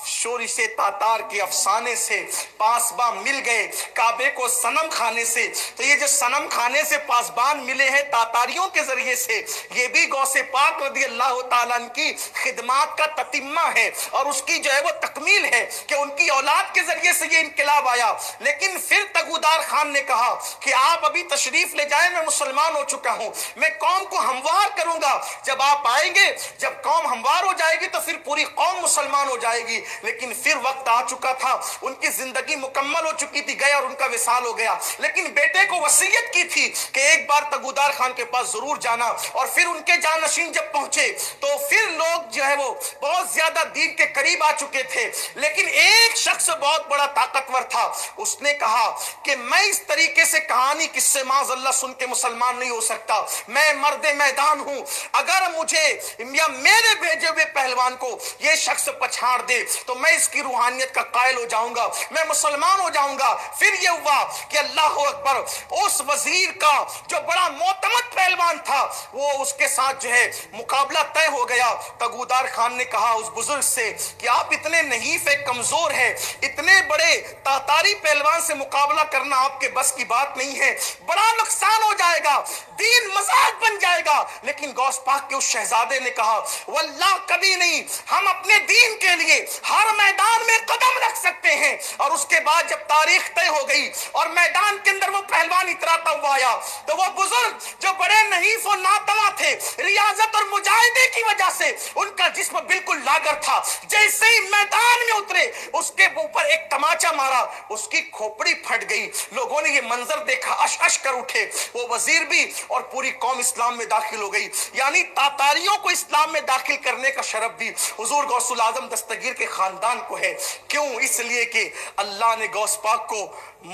شورش تاتار کے افسانے سے، پاسباں مل گئے کعبے کو صنم کھانے سے۔ تو یہ جو صنم کھانے سے پاسبان ملے ہیں تاتاریوں کے ذریعے سے، یہ بھی غوث پاک رضی اللہ تعالیٰ عنہ کی خدمات کا تتمہ ہے، اور اس کی جو ہے وہ تکمیل ہے کہ ان کی اولاد کے ذریعے سے یہ انقلاب آیا۔ لیکن پھر تگودار خان نے کہا کہ آپ ابھی تشریف لے جائیں، میں مسلمان ہو چکا ہوں، میں قوم کو ہموار کروں گا، جب آپ آئیں گے، جب قوم ہموار ہو جائے گی تو پھر پوری قوم مسلمان ہو جائے گی۔ لیکن پھر وقت آ چکا تھا، ان کی زندگی مکمل ہو چکی تھی، گئے اور ان کا وصال ہو گیا۔ لیکن بیٹے کو وصیت کی تھی کہ ایک بار تگودار خان کے پاس ضرور جانا، اور پھر ان کے جانشین جب پہنچے تو پھر لوگ جو ہے وہ بہت زیادہ دین کے قریب آ چکے تھے، لیکن ایک شخص بہت بڑا طاقتور تھا، اس نے کہا کہ میں اس طریقے سے کہانی کس سے معاذ اللہ سن کے مسلمان نہیں ہو سکتا، میں مرد میدان ہوں، اگر مجھے یا میرے بھیجے ہوئے پہلوان کو یہ شخص پچھاڑ دے تو میں اس کی روحانیت کا قائل ہو جاؤں گا، میں مسلمان ہو جاؤں گا۔ پھر یہ ہوا کہ اللہ اکبر، اس وزیر کا جو بڑا معتمد پہلوان تھا وہ اس کے ساتھ جو ہے مقابلہ طے ہو گیا۔ تگودار خان نے کہا اس بزرگ سے کہ آپ اتنے نحیف کمزور ہیں، اتنے بڑے تاتاری پہلوان سے مقابلہ کرنا آپ کے بس کی بات نہیں ہے، بڑا نقصان ہو جائے گا، دین مذاق بن جائے گا۔ لیکن غوث پاک کے اس شہزادے نے کہا واللہ کبھی نہیں، ہم اپنے دین کے لیے ہر میدان میں قدم رکھ سکتے ہیں۔ اور اس کے بعد جب تاریخ طے ہو گئی اور میدان کے اندر وہ پہلوان اتراتا ہوا آیا تو وہ بزرگ جو بڑے نحیف و ناتواں تھے، ریاضت اور مجاہدے کی وجہ سے ان کا جسم بالکل لاغر تھا، جیسے ہی میدان میں اترے اس کے اوپر ایک تماچا مارا، اس کی کھوپڑی پھٹ گئی۔ لوگوں نے یہ منظر دیکھا، اش اش کر اٹھے، وہ وزیر بھی اور پوری قوم اسلام میں داخل ہو گئی۔ یعنی تاتاریوں کو اسلام میں داخل کرنے کا شرف بھی حضور غوث الاعظم دستگیر کے خاندان کو ہے۔ کیوں؟ اس لیے کہ اللہ نے غوث پاک کو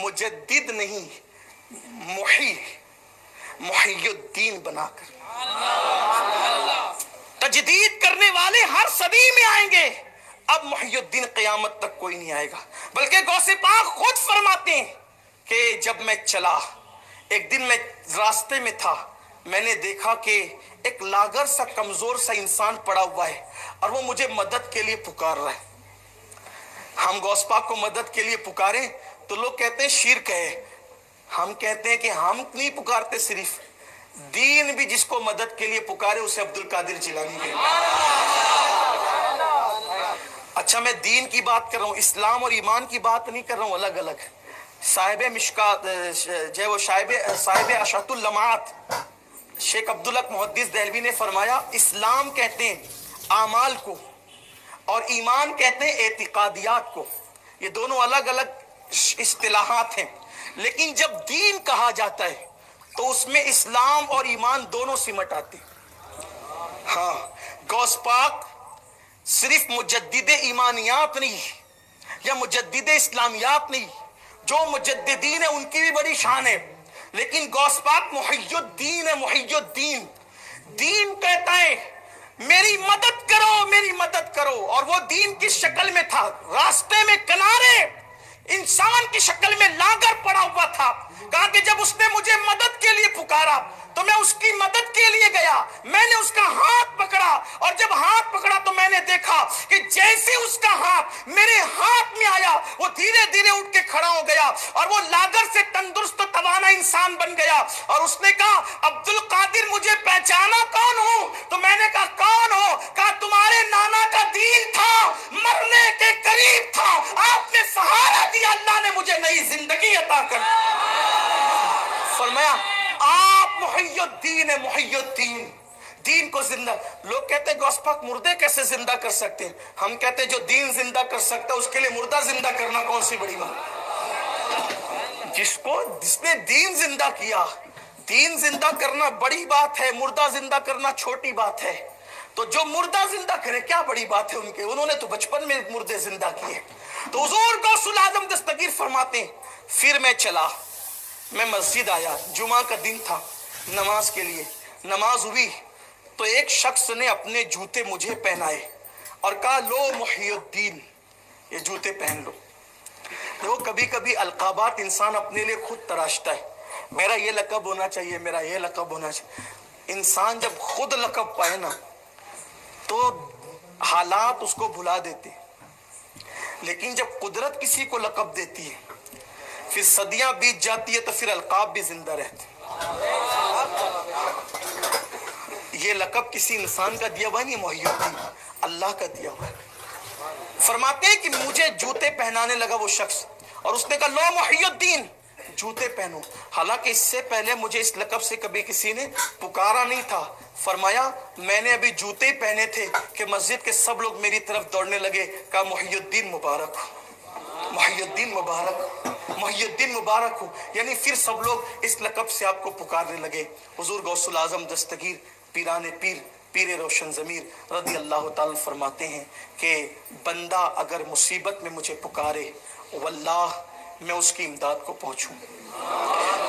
مجدد نہیں، محی الدین بنا کر، تجدید کرنے والے ہر صدی میں آئیں گے، اب محی الدین قیامت تک کوئی نہیں آئے گا۔ بلکہ غوث پاک خود فرماتے ہیں کہ جب میں چلا، ایک دن میں راستے میں تھا، میں نے دیکھا کہ ایک لاغر سا کمزور سا انسان پڑا ہوا ہے اور وہ مجھے مدد کے لیے پکار رہا ہے۔ ہم غوث پاک کو مدد کے لیے پکاریں تو لوگ کہتے ہیں شرک ہے، ہم کہتے ہیں کہ ہم نہیں پکارتے، صرف دین بھی جس کو مدد کے لیے پکارے اسے عبد القادر جیلانی ہے۔ اچھا میں دین کی بات کر رہا ہوں، اسلام اور ایمان کی بات نہیں کر رہا ہوں، الگ الگ۔ صاحب مشکات جو وہ صاحب اشعت اللمعات شیخ عبدالحق محدث دہلوی نے فرمایا اسلام کہتے ہیں اعمال کو اور ایمان کہتے ہیں اعتقادیات کو، یہ دونوں الگ الگ اصطلاحات ہیں، لیکن جب دین کہا جاتا ہے تو اس میں اسلام اور ایمان دونوں سمٹ آتے ہیں۔ ہاں غوث پاک صرف مجدد ایمانیات نہیں یا مجدد اسلامیات نہیں، جو مجددین ہیں ان کی بھی بڑی شان ہے، لیکن غوث پاک محی الدین ہے، محی الدین۔ دین کہتا ہے میری مدد کرو، میری مدد کرو، اور وہ دین کی شکل میں تھا، راستے میں کنارے انسان کی شکل میں لاغر پڑا ہوا تھا۔ کہا کہ جب اس نے مجھے مدد کے لیے پکارا تو میں اس کی مدد کے لیے گیا، میں نے اس کا ہاتھ پکڑا، اور جب ہاتھ پکڑا تو میں نے دیکھا کہ جیسے اس کا ہاتھ میرے ہاتھ میں آیا وہ دھیرے धीरे धीरे उठ के खड़ा हो गया और वो लागर से तंदुरुस्त तवाना इंसान बन गया। और उसने कहा, अब्दुल कादिर मुझे पहचाना कौन हूं? तो मैंने कहा, कौन हो? कहा, तुम्हारे नाना का दिल था, मरने के करीब था, आपने सहारा दिया, अल्लाह ने मुझे नई जिंदगी अता कर। फरमाया, आप मुहय्युद्दीन है, मुहय्युद्दीन, दीन को जिंदा। लोग कहते हैं गौस पाक मुर्दे कैसे जिंदा कर सकते हैं? हम कहते हैं जो दीन जिंदा कर सकता है उसके लिए मुर्दा जिंदा करना कौन सी बड़ी बात? जिसने दीन जिंदा किया, दीन जिंदा करना बड़ी बात है, मुर्दा जिंदा करना छोटी बात है। तो जो मुर्दा जिंदा करे क्या बड़ी बात है उनके? उन्होंने तो बचपन में मुर्दे जिंदा किए। तो हुजूर गौसुल आजम दस्तगीर फरमाते हैं, फिर मैं चला, मैं मस्जिद आया, जुमा का दिन था, नमाज के लिए नमाज हुई तो एक शख्स ने अपने जूते मुझे पहनाए और कहा, लो मुहय्युद्दीन, ये जूते पहन लो। देखो कभी कभी अलकाबात इंसान अपने लिए खुद तराशता है, मेरा ये लक़ब होना चाहिए, मेरा ये लक़ब होना चाहिए। इंसान जब खुद लक़ब पाए ना तो हालात उसको भुला देते, लेकिन जब कुदरत किसी को लक़ब देती है फिर सदियां बीत जाती है तो फिर अलकाब भी जिंदा रहते। ये लक़ब किसी इंसान का दिया हुआ नहीं, मुहय्यिद्दीन अल्लाह का दिया हुआ है। फरमाते हैं कि मुझे जूते पहनाने लगा वो शख्स और उसने कहा, लो मुहय्यिद्दीन, जूते पहनो। हालांकि इससे पहले मुझे इस लक़ब से कभी किसी ने पुकारा नहीं था। फरमाया, मैंने अभी जूते ही पहने थे कि मस्जिद के सब लोग मेरी तरफ दौड़ने लगे। कहा, मुहय्यिद्दीन मुबारक, मुहय्यिद्दीन मुबारक, मुहय्यिद्दीन मुबारक हो। यानी फिर सब लोग इस लक़ब से आपको पुकारने लगे। हुजूर गौसुल आज़म दस्तगीर पीराने पीर पीर रोशन ज़मीर रज़ी अल्लाह ताला फरमाते हैं कि बंदा अगर मुसीबत में मुझे पुकारे, वल्लाह मैं उसकी इमदाद को पहुँचूँ।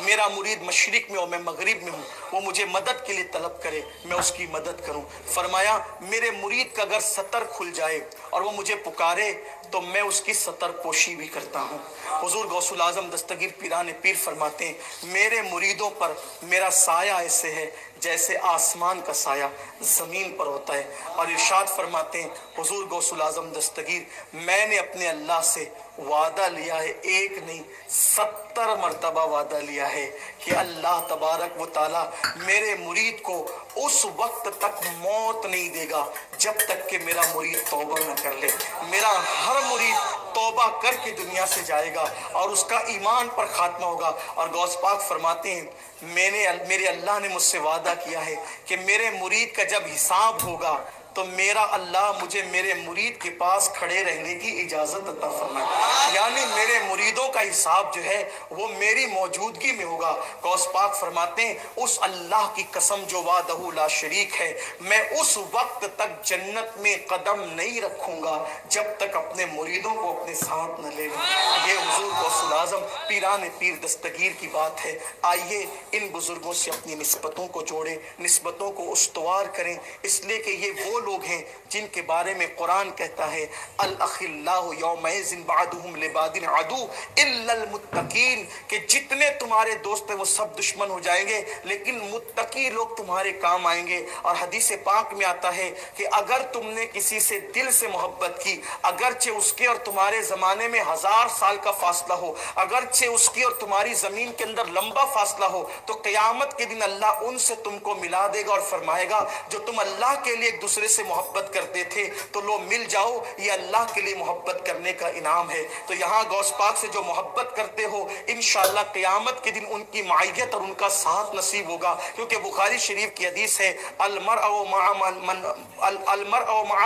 मेरा मुरीद मशरिक में हो, मैं मगरिब में हूँ, वो मुझे मदद के लिए तलब करे, मैं उसकी मदद करूँ। फरमाया, मेरे मुरीद का अगर सतर खुल जाए और वो मुझे पुकारे तो मैं उसकी सतर पोशी भी करता हूँ। हुजूर गौसुल आज़म दस्तगीर पीराने पीर फरमाते हैं, मेरे मुरीदों पर मेरा साया ऐसे है जैसे आसमान का साया ज़मीन पर होता है। और इरशाद फरमाते हैं हुजूर गौसुल आज़म दस्तगीर, मैंने अपने अल्लाह से वादा लिया है, एक नहीं 70 मरतबा वादा लिया है कि अल्लाह तबारक व ताला मेरे मुरीद को उस वक्त तक मौत नहीं देगा जब तक कि मेरा मुरीद तौबा न कर ले। मेरा हर मुरीद तौबा करके दुनिया से जाएगा और उसका ईमान पर खात्मा होगा। और गौस पाक फरमाते हैं, मेरे अल्लाह ने मुझसे वादा किया है कि मेरे मुरीद का जब हिसाब होगा तो मेरा अल्लाह मुझे मेरे मुरीद के पास खड़े रहने की इजाज़त अता फरमाए। यानी मेरे मुरीदों का हिसाब जो है वो मेरी मौजूदगी में होगा। गौस पाक फरमाते हैं, उस अल्लाह की कसम जो वादहू ला शरीक है, मैं उस वक्त तक जन्नत में कदम नहीं रखूंगा जब तक अपने मुरीदों को अपने साथ न ले लूं। ये हुजूर गौसुल आज़म पीराने पीर दस्तगीर की बात है। आइए इन बुजुर्गों से अपनी निस्बतों को जोड़ें, निस्बतों को उस्तवार करें, इसलिए कि ये वो लोग हैं जिनके बारे में कुरान कहता है, अल अखिल्लाहु यौमइज़िन बादुहुम लिबादिन अदू इल्लल मुत्तकीन, कि जितने तुम्हारे दोस्त हैं वो सब दुश्मन हो जाएंगे लेकिन मुत्तकी लोग तुम्हारे काम आएंगे। और हदीस पाक में आता है कि अगर तुमने किसी से दिल से मोहब्बत की, अगरचे उसके और तुम्हारे ज़माने में 1000 साल का फासला हो, अगरचे उसकी और तुम्हारी ज़मीन के अंदर लंबा फासला हो, तो क़यामत के दिन अल्लाह उनसे तुमको मिला देगा और फरमाएगा, जो तुम अल्लाह के लिए एक दूसरे से मोहब्बत करते थे तो लो मिल जाओ, ये अल्लाह के लिए मोहब्बत करने का इनाम है। तो यहाँ गौस पाक से जो मोहब्बत करते हो, इंशाअल्लाह क़यामत के दिन उनकी मायत और उनका साथ नसीब होगा। क्योंकि बुखारी शरीफ की हदीस है, अलमरअ मअ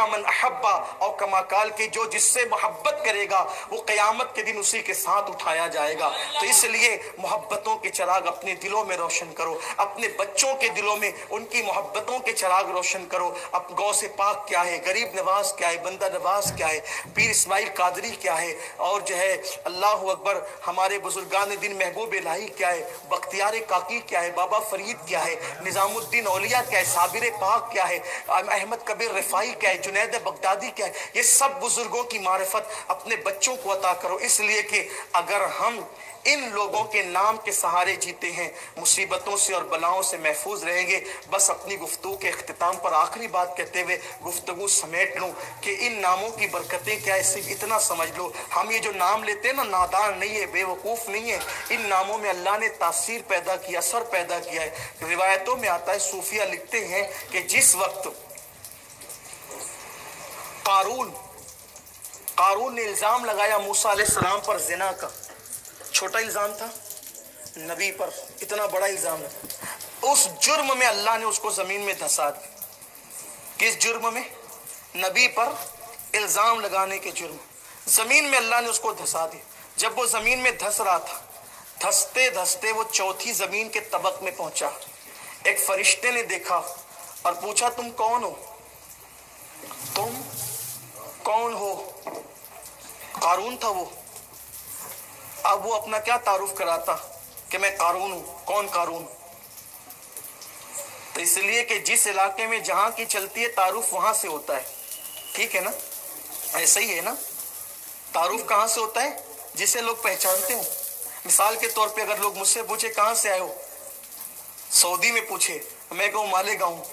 मन अहब्बा और कमा काल के, जो जिससे मोहब्बत करेगा वो क़यामत के दिन उसी के साथ उठाया जाएगा। तो इसलिए मोहब्बतों के चिराग अपने दिलों में रोशन करो, अपने बच्चों के दिलों में उनकी मोहब्बतों के चिराग रोशन करो। अब गौसे पाक क्या है, गरीब नवाज क्या है, बंदा नवाज क्या है, पीर इस्माइल कादरी क्या है, और जो है अल्लाह अकबर हमारे बुजुर्गान दिन महबूब इलाही क्या है, बख्तियार काकी क्या है, बाबा फरीद क्या है, निज़ामुद्दीन औलिया क्या है, साबिर पाक क्या है, अहमद कबीर रिफाई क्या है, जुनैद बगदादी क्या है, ये सब बुजुर्गों की मारिफत अपने बच्चों को अता करो। इसलिए कि अगर हम इन लोगों के नाम के सहारे जीते हैं, मुसीबतों से और बलाओं से महफूज रहेंगे। बस अपनी गुफ्तगू के इख्तिताम पर आखिरी बात कहते हुए गुफ्तगू समेट लूं कि इन नामों की बरकतें क्या है, सिर्फ इतना समझ लो, हम ये जो नाम लेते हैं ना, नादान नहीं है, बेवकूफ़ नहीं है। इन नामों में अल्लाह ने तासीर पैदा किया, असर पैदा किया है। रिवायतों में आता है, सूफिया लिखते हैं कि जिस वक्त कारून ने इल्ज़ाम लगाया मूसा अलैहिस्सलाम पर ज़िना का, छोटा इल्ज़ाम था, नबी पर इतना बड़ा इल्ज़ाम था, उस जुर्म में अल्लाह ने उसको ज़मीन में धंसा दिया। किस जुर्म में? नबी पर इल्ज़ाम लगाने के जुर्म, ज़मीन में अल्लाह ने उसको धंसा दिया। जब वो ज़मीन में धंस रहा था, धंसते धंसते वो चौथी ज़मीन के तबक में पहुंचा। एक फरिश्ते ने देखा और पूछा, तुम कौन हो? तुम कौन हो? कारून था वो। अब वो अपना क्या तारुफ कराता कि मैं कारून हूं। कौन कारून? तो इसलिए कि जिस इलाके में जहां की चलती है तारुफ वहां से होता है, ठीक है ना? ऐसा ही है ना, तारुफ कहां से होता है? जिसे लोग पहचानते हो। मिसाल के तौर पे अगर लोग मुझसे पूछे कहां से आए हो, सऊदी में पूछे, मैं कहूँ मालेगांव,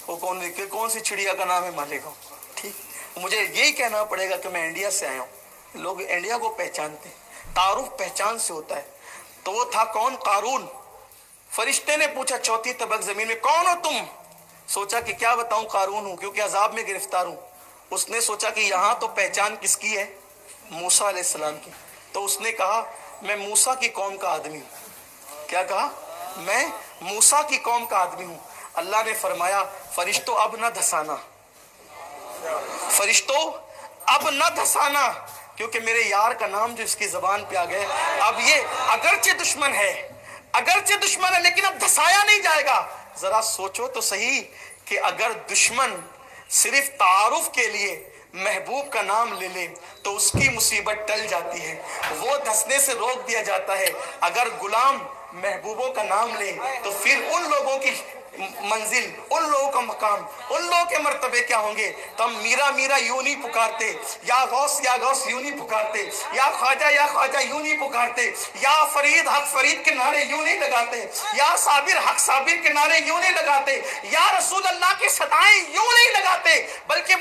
वो कौन सी चिड़िया का नाम है? मालेगांव। ठीक, मुझे यही कहना पड़ेगा कि मैं इंडिया से आया हूँ। लोग इंडिया को पहचानते हैं, तारुफ पहचान से होता है। तो वो था कौन? कारून। फरिश्ते ने पूछा चौथी तबक जमीन में, कौन हो तुम? सोचा कि क्या बताऊं, कारून हूं, क्योंकि अजाब में गिरफ्तार हूं। उसने सोचा कि यहाँ तो पहचान किसकी है? मूसा अलैहिस्सलाम की। तो उसने कहा, मैं मूसा की कौम का आदमी हूं। क्या कहा? मैं मूसा की कौम का आदमी हूं। अल्लाह ने फरमाया, फरिश्तों अब न धसाना, फरिश्तों अब न धसाना, क्योंकि मेरे यार का नाम जो इसकी जबान पे आ गया, अब ये अगरचे दुश्मन है लेकिन अब धसाया नहीं जाएगा। जरा सोचो तो सही कि अगर दुश्मन सिर्फ तारुफ के लिए महबूब का नाम ले ले तो उसकी मुसीबत टल जाती है, वो धसने से रोक दिया जाता है। अगर गुलाम महबूबों का नाम ले तो फिर उन लोगों की मंजिल, उन लोगों का मकाम, उन लोगों के मर्तबे क्या होंगे? तो हम मीरा मीरा यूं नहीं पुकारते, या गौस यूं नहीं पुकारते, या ख्वाजा यूं नहीं पुकारते, या फरीद हक फरीद के नारे यूं नहीं लगाते, या साबिर हक साबिर के नारे यूं नहीं लगाते, या रसूल अल्लाह की सदाएं यूं नहीं लगाते, बल्कि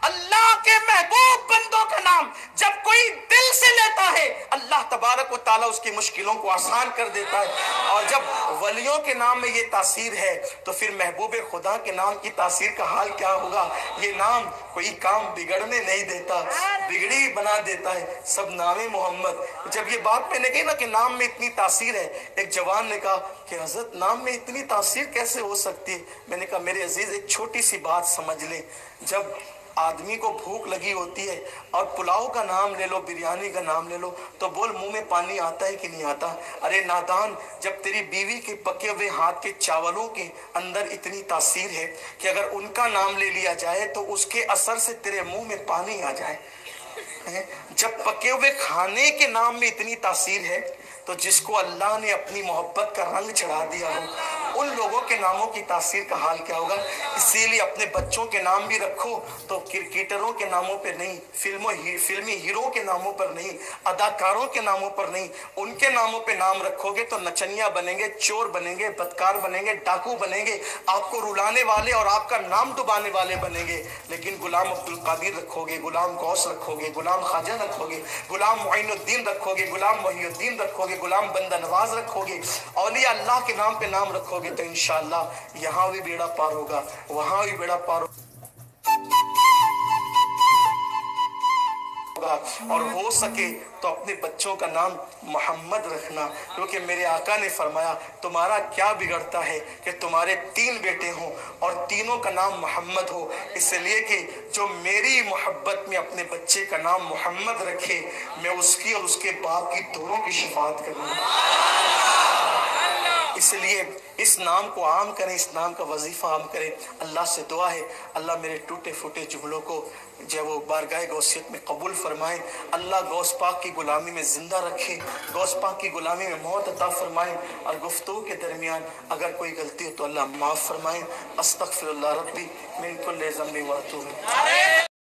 अल्लाह के महबूब बंदों का नाम जब कोई दिल से लेता है, अल्लाह तबारक व तआला उसकी मुश्किलों को आसान कर देता है। और जब वलियों के नाम में ये तासीर है तो फिर महबूब खुदा के नाम की तासीर का हाल क्या होगा? ये नाम कोई काम बिगड़ने नहीं देता, बिगड़ी बना देता है। सब नामे मोहम्मद। जब ये बात मैंने कही ना कि नाम में इतनी तासीर है, एक जवान ने कहा कि हजरत नाम में इतनी तासीर कैसे हो सकती है? मैंने कहा मेरे अजीज एक छोटी सी बात समझ ले, जब आदमी को भूख लगी होती है और पुलाव का नाम ले लो, बिरयानी का नाम ले लो, तो बोल मुंह में पानी आता है कि नहीं आता? अरे नादान, जब तेरी बीवी के पके हुए हाथ के चावलों के अंदर इतनी तासीर है कि अगर उनका नाम ले लिया जाए तो उसके असर से तेरे मुंह में पानी आ जाए, जब पके हुए खाने के नाम में इतनी तासीर है तो जिसको अल्लाह ने अपनी मोहब्बत का रंग चढ़ा दिया हो, उन लोगों के नामों की तासीर का हाल क्या होगा? इसीलिए अपने बच्चों के नाम भी रखो तो क्रिकेटरों के नामों पर नहीं, फिल्मी हीरो के नामों पर नहीं, अदाकारों के नामों पर नहीं, उनके नामों पे नाम रखोगे तो नचनिया बनेंगे, चोर बनेंगे, बदकार बनेंगे, डाकू बनेंगे, आपको रुलाने वाले और आपका नाम डुबाने वाले बनेंगे। लेकिन गुलाम अब्दुल कादिर रखोगे, गुलाम गौस रखोगे, गुलाम ख्वाजा रखोगे, गुलाम मुइनुद्दीन रखोगे, गुलाम मोहिउद्दीन रखोगे, गुलाम बंदा नवाज रखोगे, औलिया अल्लाह के नाम पे नाम रखोगे तो इंशाअल्लाह यहाँ भी बेड़ा पार होगा, वहां भी बेड़ा पार होगा। और हो सके तो अपने बच्चों का नाम मोहम्मद रखना, क्योंकि मेरे आका ने फरमाया तुम्हारा क्या बिगड़ता है कि तुम्हारे 3 बेटे हों और तीनों का नाम मोहम्मद हो। इसलिए कि जो मेरी मोहब्बत में अपने बच्चे का नाम मोहम्मद रखे, मैं उसकी और उसके बाप की दोनों की शिफात करूँगा। इसलिए इस नाम को आम करें, इस नाम का वजीफा आम करें। अल्लाह से दुआ है अल्लाह मेरे टूटे फूटे जुमलों को जब वो बारगाह गौसियत में कबूल फरमाए, अल्लाह गौस पाक की गुलामी में जिंदा रखे, गौस पाक की गुलामी में मौत अता फरमाए, और गुफ्तगू के दरमियान अगर कोई गलती हो तो अल्लाह माफ़ फरमाए। अस्तगफिरुल्लाह रब्बी मिन कुल्लि ज़ंबि व अतूबु इलैह।